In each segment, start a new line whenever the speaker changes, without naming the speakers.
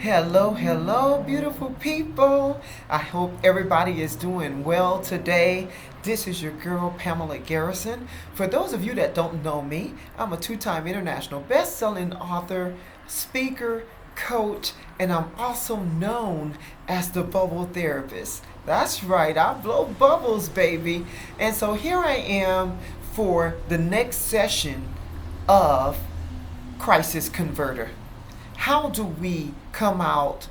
Hello, hello, beautiful people. I hope everybody is doing well today. This is your girl, Pamela Garrison. For those of you that don't know me, I'm a two-time international best-selling author, speaker, coach, and I'm also known as the BuBBle therapist. That's right, I blow bubbles, baby. And so here I am for the next session of Crisis Converter. How do we come out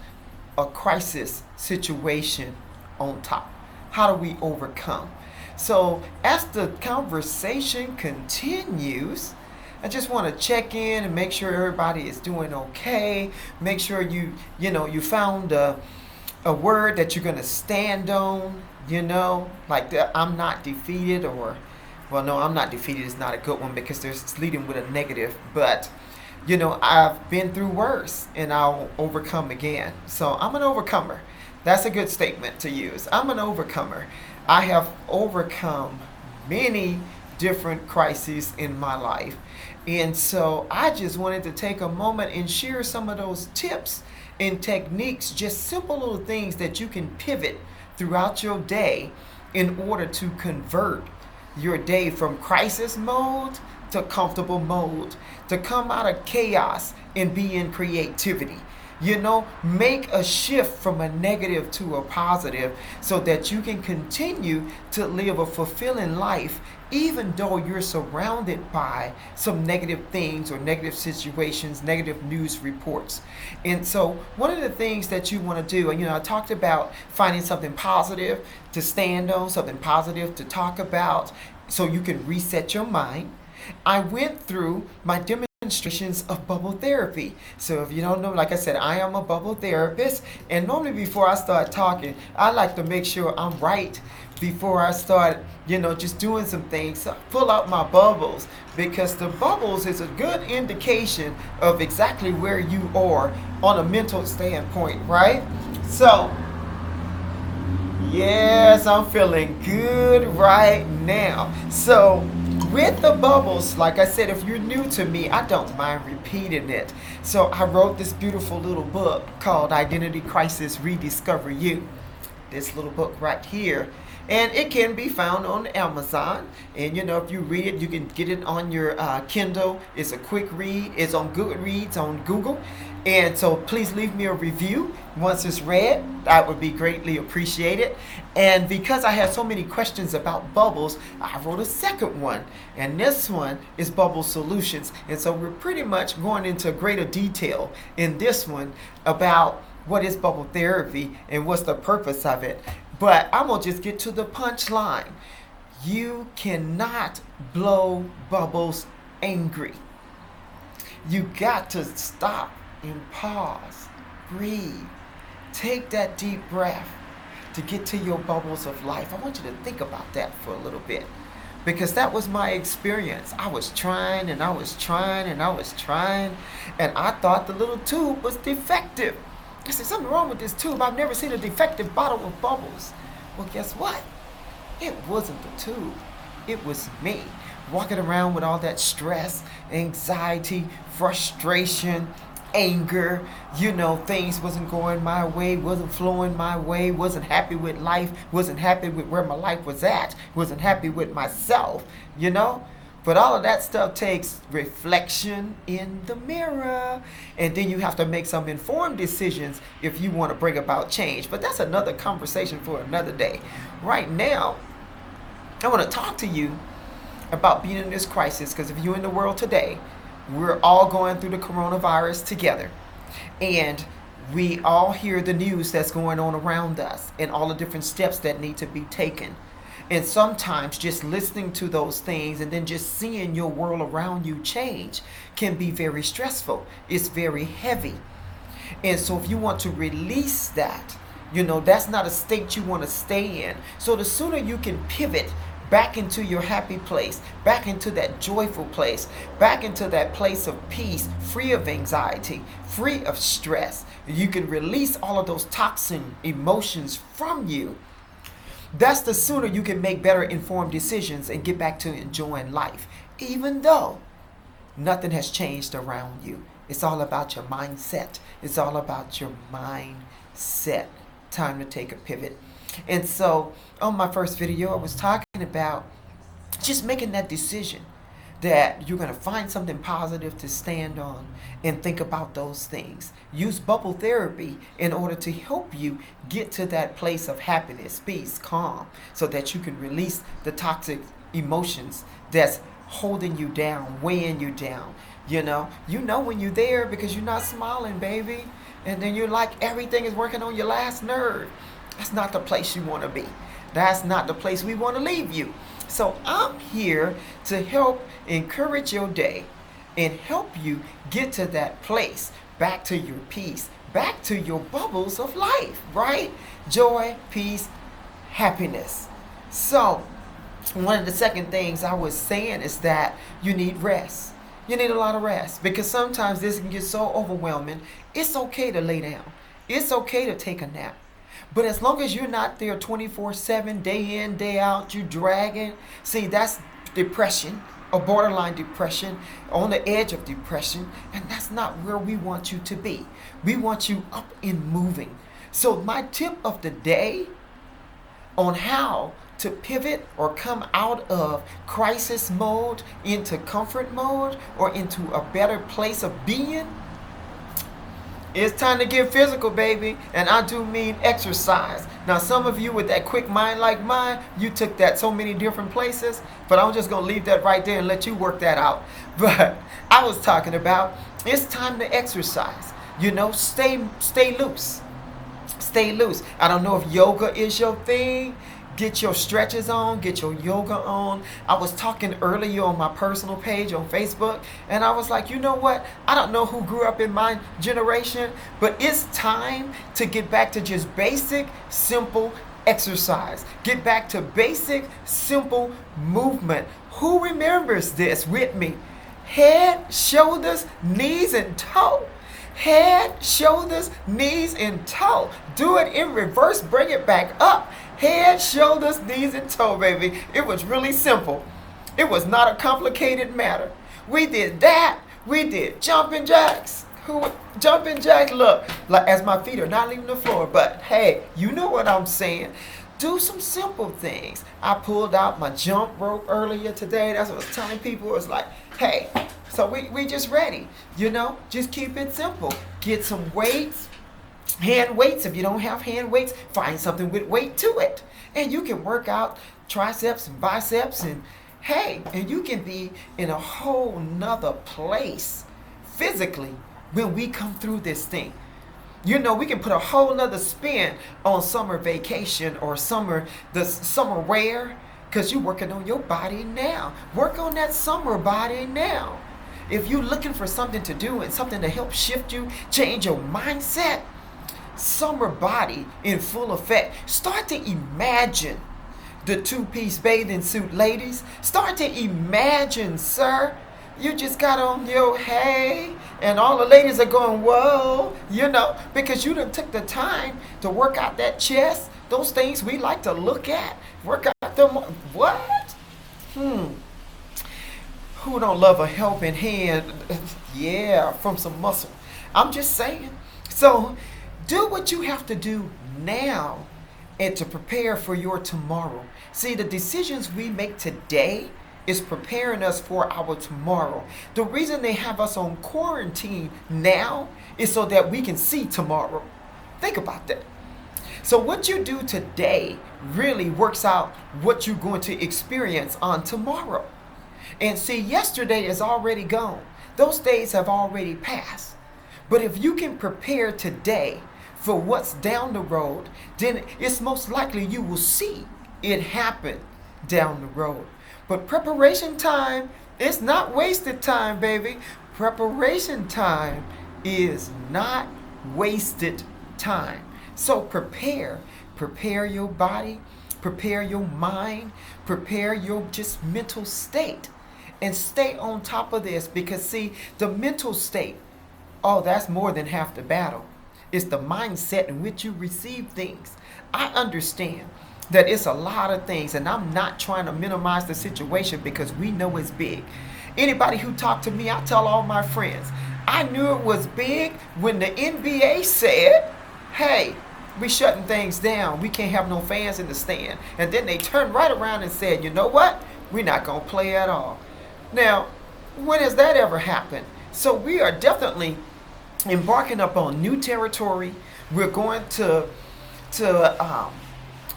a crisis situation on top? How do we overcome? So as the conversation continues, I just want to check in and make sure everybody is doing okay. Make sure you found a word that you're going to stand on, like the I'm not defeated, or well, no, I'm not defeated is not a good one because it's leading with a negative, but I've been through worse and I'll overcome again. So I'm an overcomer. That's a good statement to use. I'm an overcomer. I have overcome many different crises in my life. And so I just wanted to take a moment and share some of those tips and techniques, just simple little things that you can pivot throughout your day in order to convert your day from crisis mode to comfortable mode, to come out of chaos and be in creativity. Make a shift from a negative to a positive so that you can continue to live a fulfilling life even though you're surrounded by some negative things or negative situations, negative news reports. And so one of the things that you want to do, and I talked about finding something positive to stand on, something positive to talk about so you can reset your mind. I went through my demonstrations of BuBBle therapy. So if you don't know, like I said, I am a BuBBle therapist. And normally before I start talking, I like to make sure I'm right before I start, just doing some things. So pull out my bubbles because the bubbles is a good indication of exactly where you are on a mental standpoint, right? So, yes, I'm feeling good right now. So, with the bubbles, like I said, if you're new to me, I don't mind repeating it. So I wrote this beautiful little book called Identity Crisis Rediscover You. This little book right here. And it can be found on Amazon. And if you read it, you can get it on your Kindle. It's a quick read. It's on Goodreads on Google. And so please leave me a review once it's read. That would be greatly appreciated. And because I had so many questions about bubbles, I wrote a second one. And this one is BuBBle Solutions. And so we're pretty much going into greater detail in this one about what is BuBBle therapy and what's the purpose of it. But I'm going to just get to the punchline. You cannot blow bubbles angry. You got to stop and pause, breathe, take that deep breath to get to your bubbles of life. I want you to think about that for a little bit because that was my experience. I was trying and I was trying and I was trying, and I thought the little tube was defective. I said, something wrong with this tube. I've never seen a defective bottle of bubbles. Well, guess what? It wasn't the tube. It was me walking around with all that stress, anxiety, frustration, anger. Things wasn't going my way, wasn't flowing my way, wasn't happy with life, wasn't happy with where my life was at, wasn't happy with myself, But all of that stuff takes reflection in the mirror. And then you have to make some informed decisions if you want to bring about change. But that's another conversation for another day. Right now, I want to talk to you about being in this crisis, because if you're in the world today, we're all going through the coronavirus together. And we all hear the news that's going on around us and all the different steps that need to be taken. And sometimes just listening to those things and then just seeing your world around you change can be very stressful. It's very heavy. And so if you want to release that, that's not a state you want to stay in. So the sooner you can pivot back into your happy place, back into that joyful place, back into that place of peace, free of anxiety, free of stress, you can release all of those toxic emotions from you. That's the sooner you can make better informed decisions and get back to enjoying life, even though nothing has changed around you. It's all about your mindset It's all about your mindset. Time to take a pivot. And so on my first video, I was talking about just making that decision that you're going to find something positive to stand on and think about those things. Use BuBBle therapy in order to help you get to that place of happiness, peace, calm, so that you can release the toxic emotions that's holding you down, weighing you down. You know when you're there because you're not smiling, baby, and then you're like everything is working on your last nerve. That's not the place you want to be. That's not the place we want to leave you. So I'm here to help encourage your day and help you get to that place, back to your peace, back to your bubbles of life, right? Joy, peace, happiness. So one of the second things I was saying is that you need rest. You need a lot of rest because sometimes this can get so overwhelming. It's okay to lay down. It's okay to take a nap. But as long as you're not there 24/7, day in, day out, you dragging. See, that's depression, a borderline depression, on the edge of depression. And that's not where we want you to be. We want you up and moving. So my tip of the day on how to pivot or come out of crisis mode into comfort mode or into a better place of being, it's time to get physical, baby. And I do mean exercise. Now, some of you with that quick mind like mine, you took that so many different places, but I'm just going to leave that right there and let you work that out. But I was talking about it's time to exercise. Stay loose. Stay loose. I don't know if yoga is your thing. Get your stretches on, get your yoga on. I was talking earlier on my personal page on Facebook, and I was like, you know what? I don't know who grew up in my generation, but it's time to get back to just basic, simple exercise. Get back to basic, simple movement. Who remembers this with me? Head, shoulders, knees, and toe. Head, shoulders, knees, and toe. Do it in reverse. Bring it back up. Head, shoulders, knees, and toe, baby. It was really simple. It was not a complicated matter. We did that. We did jumping jacks. Jumping jacks, look, like as my feet are not leaving the floor. But hey, you know what I'm saying. Do some simple things. I pulled out my jump rope earlier today. That's what I was telling people. It's like, hey, so we just ready. Just keep it simple. Get some weights. Hand weights. If you don't have hand weights, find something with weight to it. And you can work out triceps and biceps and you can be in a whole nother place physically when we come through this thing. We can put a whole nother spin on summer vacation or summer wear because you're working on your body now. Work on that summer body now. If you're looking for something to do and something to help shift you, change your mindset, summer body in full effect. Start to imagine the two-piece bathing suit, ladies. Start to imagine, sir. You just got on your hey, and all the ladies are going, whoa, because you done took the time to work out that chest, those things we like to look at. Work out them. What? Who don't love a helping hand? Yeah, from some muscle. I'm just saying. So, do what you have to do now and to prepare for your tomorrow. See, the decisions we make today is preparing us for our tomorrow. The reason they have us on quarantine now is so that we can see tomorrow. Think about that. So what you do today really works out what you're going to experience on tomorrow. And see, yesterday is already gone. Those days have already passed. But if you can prepare today for what's down the road, then it's most likely you will see it happen down the road. But preparation time is not wasted time, baby. Preparation time is not wasted time. So prepare your body, prepare your mind, prepare your just mental state, and stay on top of this because see, the mental state, that's more than half the battle. It's the mindset in which you receive things. I understand that it's a lot of things, and I'm not trying to minimize the situation because we know it's big. Anybody who talk to me, I tell all my friends, I knew it was big when the NBA said, hey, we shutting things down. We can't have no fans in the stand. And then they turned right around and said, you know what? We're not going to play at all. Now, when has that ever happened? So we are definitely embarking upon new territory. We're going to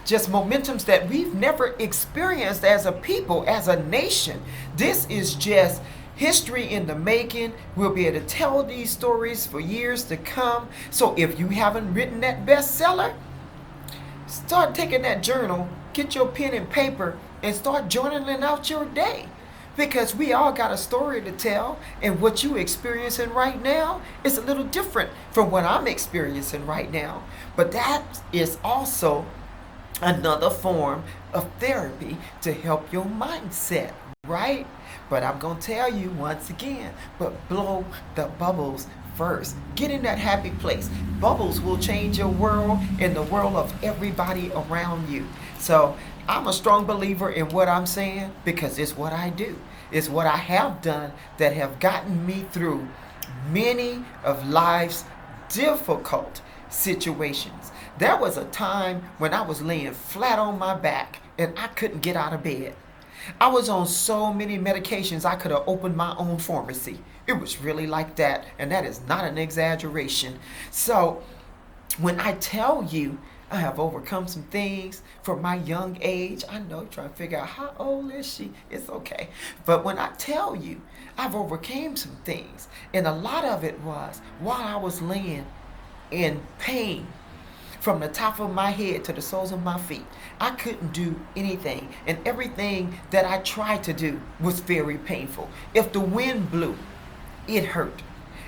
just momentums that we've never experienced as a people, as a nation. This is just history in the making. We'll be able to tell these stories for years to come. So if you haven't written that bestseller, start taking that journal, get your pen and paper, and start journaling out your day. Because we all got a story to tell, and what you experiencing right now is a little different from what I'm experiencing right now. But that is also another form of therapy to help your mindset, right? But I'm going to tell you once again, but blow the bubbles first. Get in that happy place. Bubbles will change your world and the world of everybody around you. So I'm a strong believer in what I'm saying because it's what I do. It's what I have done that have gotten me through many of life's difficult situations. There was a time when I was laying flat on my back and I couldn't get out of bed. I was on so many medications I could have opened my own pharmacy. It was really like that, and that is not an exaggeration. So when I tell you I have overcome some things from my young age, I know you're trying to figure out how old is she? It's okay. But when I tell you I've overcame some things, and a lot of it was while I was laying in pain from the top of my head to the soles of my feet. I couldn't do anything, and everything that I tried to do was very painful. If the wind blew, it hurt.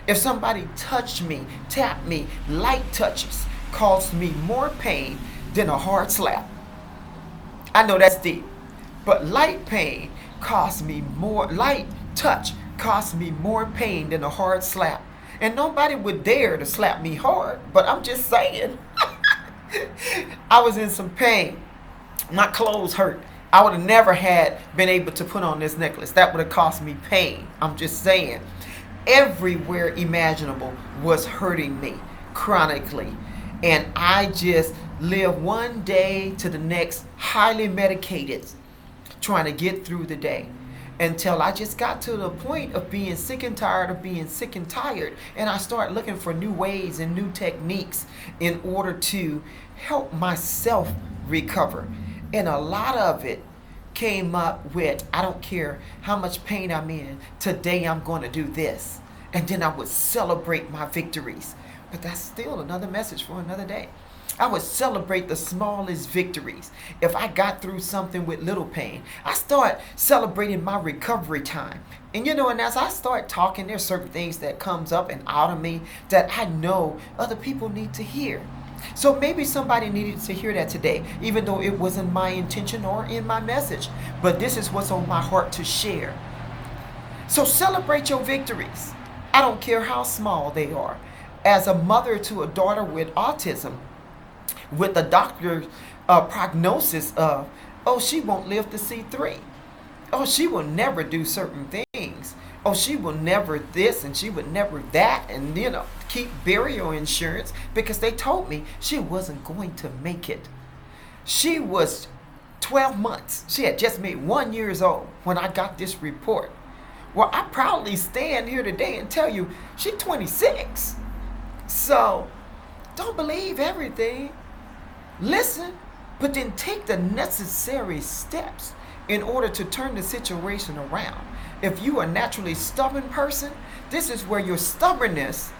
If somebody touched me, tapped me, light touches caused me more pain than a hard slap. I know that's deep, but light touch cost me more pain than a hard slap. And nobody would dare to slap me hard, but I'm just saying. I was in some pain. My clothes hurt. I would have never been able to put on this necklace. That would have cost me pain. I'm just saying. Everywhere imaginable was hurting me chronically. And I just lived one day to the next, highly medicated, trying to get through the day. Until I just got to the point of being sick and tired of being sick and tired. And I started looking for new ways and new techniques in order to help myself recover. And a lot of it came up with, I don't care how much pain I'm in, today I'm going to do this. And then I would celebrate my victories. But that's still another message for another day. I would celebrate the smallest victories. If I got through something with little pain, I start celebrating my recovery time. And and as I start talking, there's certain things that comes up and out of me that I know other people need to hear. So maybe somebody needed to hear that today, even though it wasn't my intention or in my message. But this is what's on my heart to share. So celebrate your victories. I don't care how small they are. As a mother to a daughter with autism, with a doctor's prognosis of, oh, she won't live to see 3. Oh, she will never do certain things. Oh, she will never this and she would never that. And, keep burial insurance because they told me she wasn't going to make it. She was 12 months. She had just made 1 year old when I got this report. Well, I proudly stand here today and tell you she's 26. So don't believe everything. Listen, but then take the necessary steps in order to turn the situation around. If you are a naturally stubborn person, this is where your stubbornness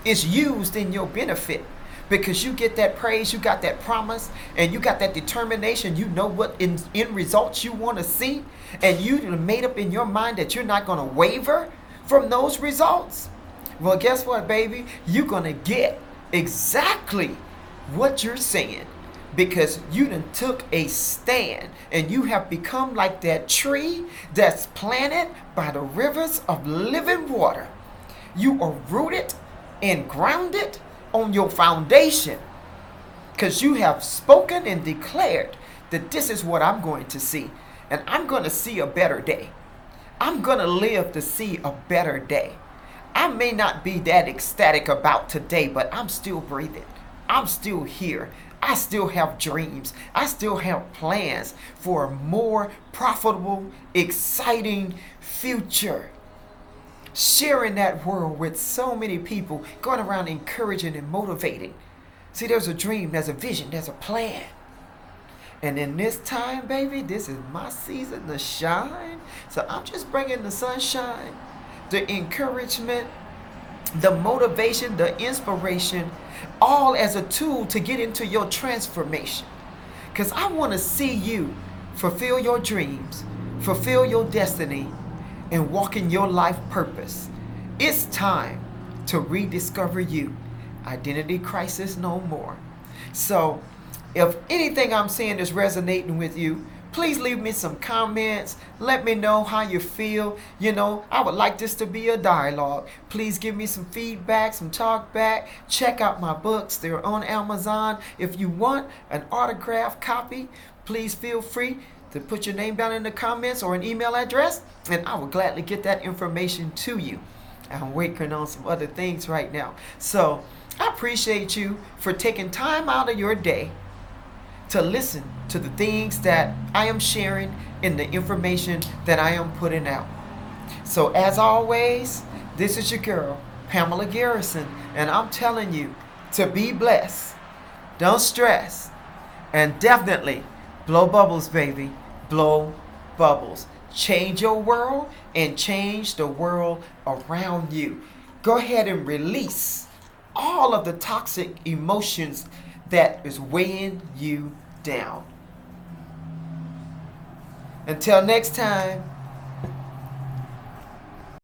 is used in your benefit. Because you get that praise, you got that promise, and you got that determination. You know what in results you want to see, and you made up in your mind that you're not going to waver from those results. Well, guess what, baby? You're going to get exactly what you're saying. Because you done took a stand and you have become like that tree that's planted by the rivers of living water. You are rooted and grounded on your foundation because you have spoken and declared that this is what I'm going to see, and I'm going to see a better day. I'm going to live to see a better day. I may not be that ecstatic about today, but I'm still breathing. I'm still here. I still have dreams. I still have plans for a more profitable, exciting future. Sharing that world with so many people, going around encouraging and motivating. See, there's a dream, there's a vision, there's a plan. And in this time, baby, this is my season to shine. So I'm just bringing the sunshine, the encouragement, the motivation, the inspiration, all as a tool to get into your transformation. Because I want to see you fulfill your dreams, fulfill your destiny, and walk in your life purpose. It's time to rediscover you. Identity crisis no more. So, if anything I'm saying is resonating with you, please leave me some comments. Let me know how you feel. I would like this to be a dialogue. Please give me some feedback, some talk back. Check out my books. They're on Amazon. If you want an autographed copy, please feel free to put your name down in the comments or an email address, and I will gladly get that information to you. I'm working on some other things right now. So I appreciate you for taking time out of your day to listen to the things that I am sharing and the information that I am putting out. So as always, this is your girl, Pamela Garrison, and I'm telling you to be blessed. Don't stress. And definitely blow bubbles, baby. Blow bubbles. Change your world and change the world around you. Go ahead and release all of the toxic emotions that is weighing you down. Until next time.